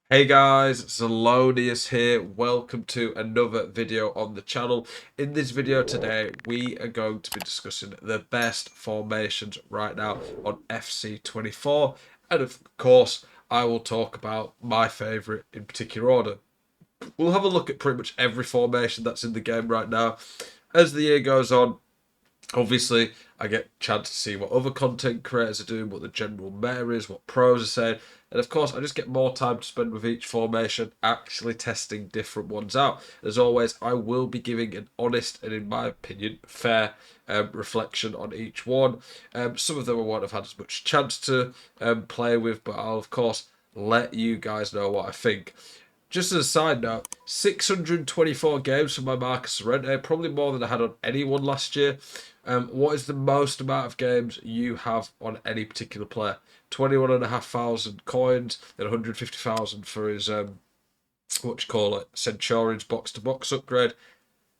Hey guys, Zelonius here. Welcome to another video on the channel. In this video today, we are going to be discussing the best formations right now on FC24. And of course, I will talk about my favourite in particular order. We'll have a look at pretty much every formation that's in the game right now. As the year goes on, obviously, I get a chance to see what other content creators are doing, what the general meta is, what pros are saying, and of course, I just get more time to spend with each formation, actually testing different ones out. As always, I will be giving an honest and, in my opinion, fair reflection on each one. Some of them I won't have had as much chance to play with, but I'll of course let you guys know what I think. Just as a side note, 624 games for my Marcus Llorente, probably more than I had on anyone last year. What is the most amount of games you have on any particular player? 21,500 coins, then 150,000 for his Centurion's box to box upgrade.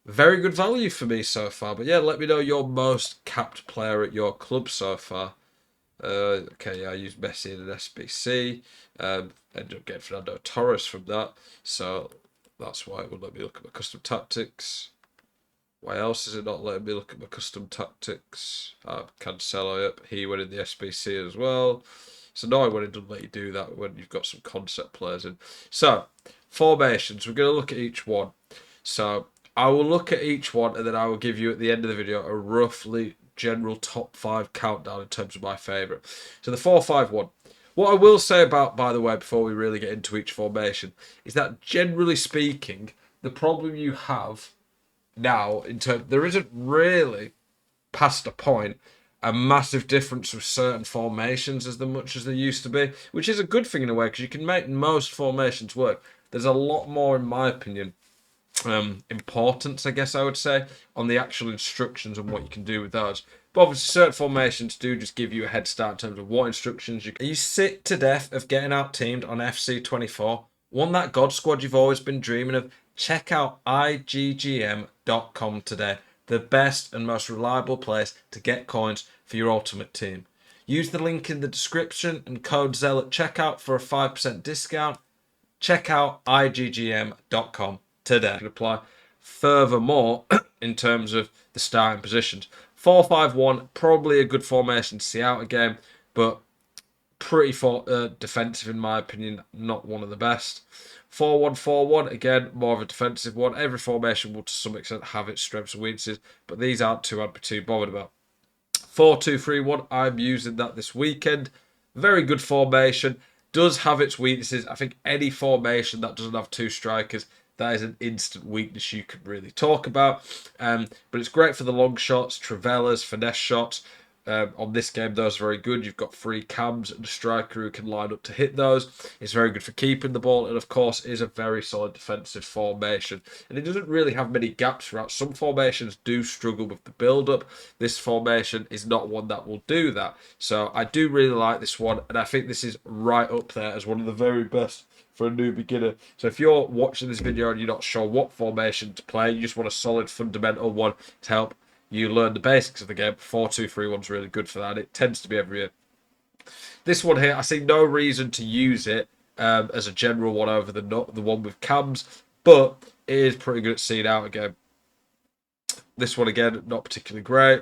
Very good value for me so far. But yeah, let me know your most capped player at your club so far. Okay, yeah, I used Messi in an SBC. Ended up getting Fernando Torres from that. So that's why it would let me look at my custom tactics. Why else is it not letting me look at my custom tactics? Cancelo, yep, he went in the SBC as well. So annoying when it doesn't let you do that when you've got some concept players in. So, formations, we're going to look at each one. So, I will look at each one and then I will give you at the end of the video a roughly general top 5 countdown in terms of my favourite. So, the 4-5-1. What I will say about, by the way, before we really get into each formation, is that generally speaking, the problem you have now in terms there isn't really past a point a massive difference with certain formations as much as there used to be, which is a good thing in a way because you can make most formations work. There's a lot more, in my opinion, importance, I guess I would say, on the actual instructions and what you can do with those. But obviously, certain formations do just give you a head start in terms of what instructions you can. Are you sick to death of getting out teamed on FC24? Want that God squad you've always been dreaming of? Check out IGGM.com today. The best and most reliable place to get coins for your ultimate team. Use the link in the description and code ZEL at checkout for a 5% discount. Check out IGGM.com today. Apply. Furthermore, in terms of the starting positions, 4-5-1 probably a good formation to see out a game, but pretty defensive in my opinion, not one of the best. 4-1-4-1 again, more of a defensive one. Every formation will to some extent have its strengths and weaknesses, but these aren't two I'd be too bothered about. 4-2-3-1, I'm using that this weekend. Very good formation. Does have its weaknesses. I think any formation that doesn't have two strikers, that is an instant weakness you could really talk about. But it's great for the long shots, Travellas, finesse shots. On this game, those are very good. You've got three cams and a striker who can line up to hit those. It's very good for keeping the ball, and of course, is a very solid defensive formation. And it doesn't really have many gaps throughout. Some formations do struggle with the build-up. This formation is not one that will do that. So I do really like this one, and I think this is right up there as one of the very best for a new beginner. So if you're watching this video and you're not sure what formation to play, you just want a solid fundamental one to help you learn the basics of the game. 4-2-3-1 is really good for that. It tends to be every year. This one here, I see no reason to use it as a general one over the one with cams, but it is pretty good at seeing out again. This one again, not particularly great.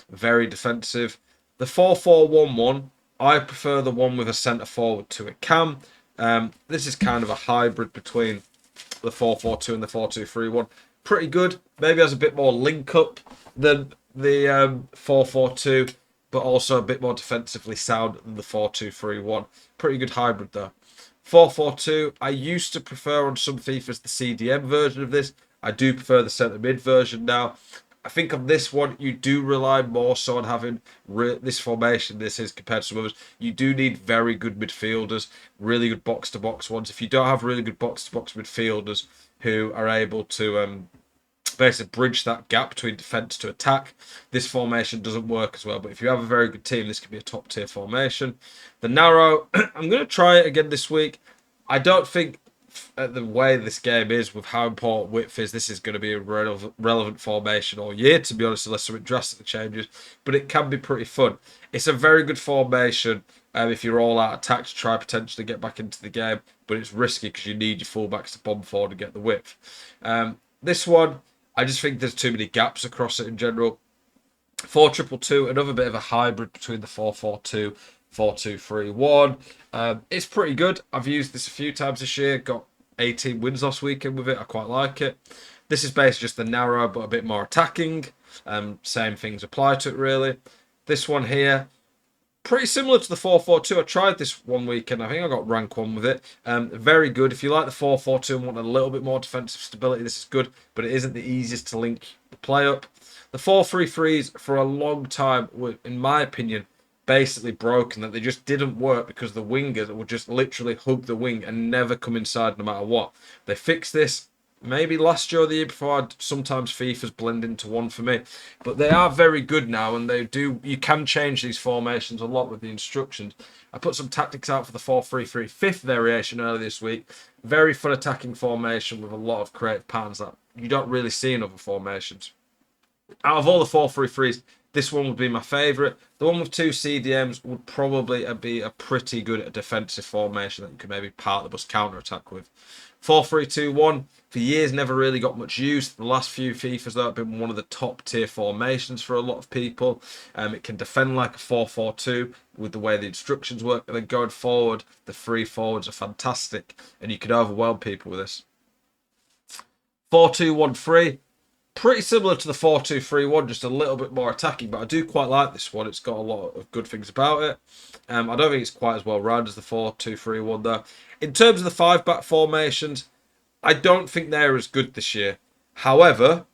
Very defensive. The 4-4-1-1, I prefer the one with a centre forward to a cam. This is kind of a hybrid between the 4-4-2 and the 4-2-3-1. Pretty good. Maybe has a bit more link up than the 4-4-2, but also a bit more defensively sound than the 4-2-3-1. Pretty good hybrid though. 4-4-2, I used to prefer on some FIFAs the CDM version of this. I do prefer the centre mid version now. I think on this one, you do rely more so on having this formation. This is compared to some others. You do need very good midfielders, really good box-to-box ones. If you don't have really good box-to-box midfielders who are able to basically bridge that gap between defence to attack, this formation doesn't work as well. But if you have a very good team, this can be a top-tier formation. The narrow, I'm going to try it again this week. I don't think at the way this game is, with how important width is, this is going to be a relevant formation all year, to be honest, unless something drastic changes. But it can be pretty fun. It's a very good formation if you're all out attack to try potentially get back into the game, but it's risky because you need your fullbacks to bomb forward and get the width. This one, I just think there's too many gaps across it in general. 4-2-2, another bit of a hybrid between the 4-4-2, 4-2-3-1. It's pretty good. I've used this a few times this year. Got 18 wins last weekend with it. I quite like it. This is basically just the narrow but a bit more attacking. Same things apply to it really. This one here, pretty similar to the 4-4-2. I tried this one weekend. I think I got rank 1 with it. Very good. If you like the 4-4-2 and want a little bit more defensive stability, this is good. But it isn't the easiest to link the play up. The 4-3-3s for a long time were, in my opinion, basically broken. That they just didn't work because the wingers would just literally hug the wing and never come inside no matter what. They fixed this maybe last year or the year before. Sometimes FIFA's blend into one for me, but they are very good now, and they do. You can change these formations a lot with the instructions. I put some tactics out for the 4-3-3 fifth variation earlier this week. Very fun attacking formation with a lot of creative patterns that you don't really see in other formations. Out of all the 4-3-3s, this one would be my favourite. The one with 2 CDMs would probably be a pretty good defensive formation that you could maybe part the bus counter-attack with. 4-3-2-1, for years never really got much use. The last few FIFAs, though, have been one of the top-tier formations for a lot of people. It can defend like a 4-4-2 with the way the instructions work. And then going forward, the 3 forwards are fantastic. And you could overwhelm people with this. 4-2-1-3. Pretty similar to the 4-2-3-1, just a little bit more attacking, but I do quite like this one. It's got a lot of good things about it. I don't think it's quite as well rounded as the 4-2-3-1 though. In terms of the 5-back formations, I don't think they're as good this year. However,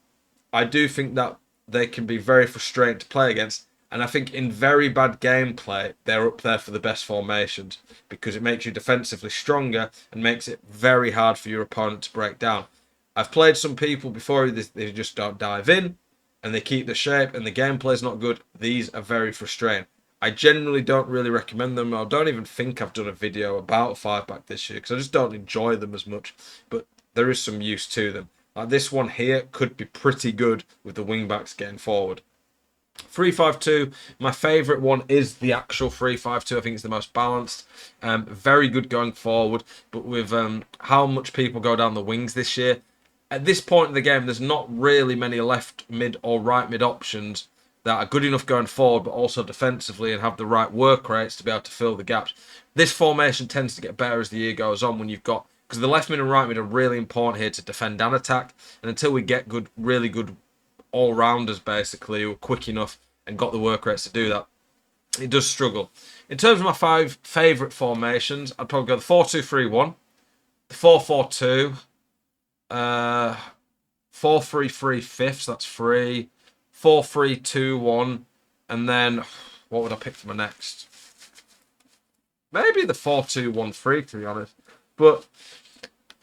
I do think that they can be very frustrating to play against, and I think in very bad gameplay, they're up there for the best formations because it makes you defensively stronger and makes it very hard for your opponent to break down. I've played some people before, they just don't dive in and they keep the shape and the gameplay's not good. These are very frustrating. I generally don't really recommend them. I don't even think I've done a video about 5-back this year because I just don't enjoy them as much. But there is some use to them. Like this one here could be pretty good with the wing-backs getting forward. 3-5-2, my favourite one is the actual 3-5-2. I think it's the most balanced. Very good going forward. But with how much people go down the wings this year, at this point in the game, there's not really many left mid or right mid options that are good enough going forward, but also defensively and have the right work rates to be able to fill the gaps. This formation tends to get better as the year goes on when you've got, because the left mid and right mid are really important here to defend and attack. And until we get good, really good all-rounders basically who are quick enough and got the work rates to do that, it does struggle. In terms of my 5 favourite formations, I'd probably go the 4-2-3-1, the 4-4-2, 4-3-3 fifths, that's 3, 4-3-2-1, and then what would I pick for my next? Maybe the 4-2-1-3 to be honest. But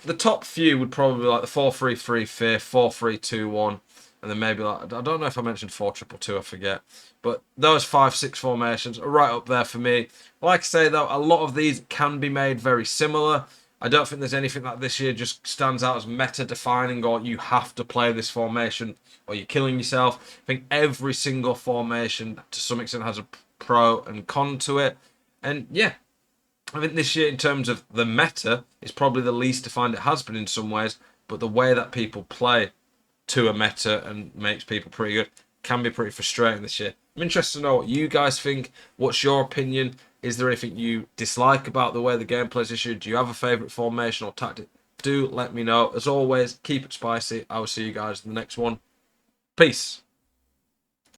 the top few would probably be like the 4-3-3 fifth, 4-3-2-1, and then maybe like, I don't know if I mentioned 4-2-2, I forget. But those 5-6 formations are right up there for me. Like I say though, a lot of these can be made very similar. I don't think there's anything that this year just stands out as meta-defining or you have to play this formation or you're killing yourself. I think every single formation to some extent has a pro and con to it. And yeah, I think this year in terms of the meta is probably the least defined it has been in some ways, but the way that people play to a meta and makes people pretty good can be pretty frustrating this year. I'm interested to know what you guys think. What's your opinion? Is there anything you dislike about the way the gameplay is issued? Do you have a favourite formation or tactic? Do let me know. As always, keep it spicy. I will see you guys in the next one. Peace.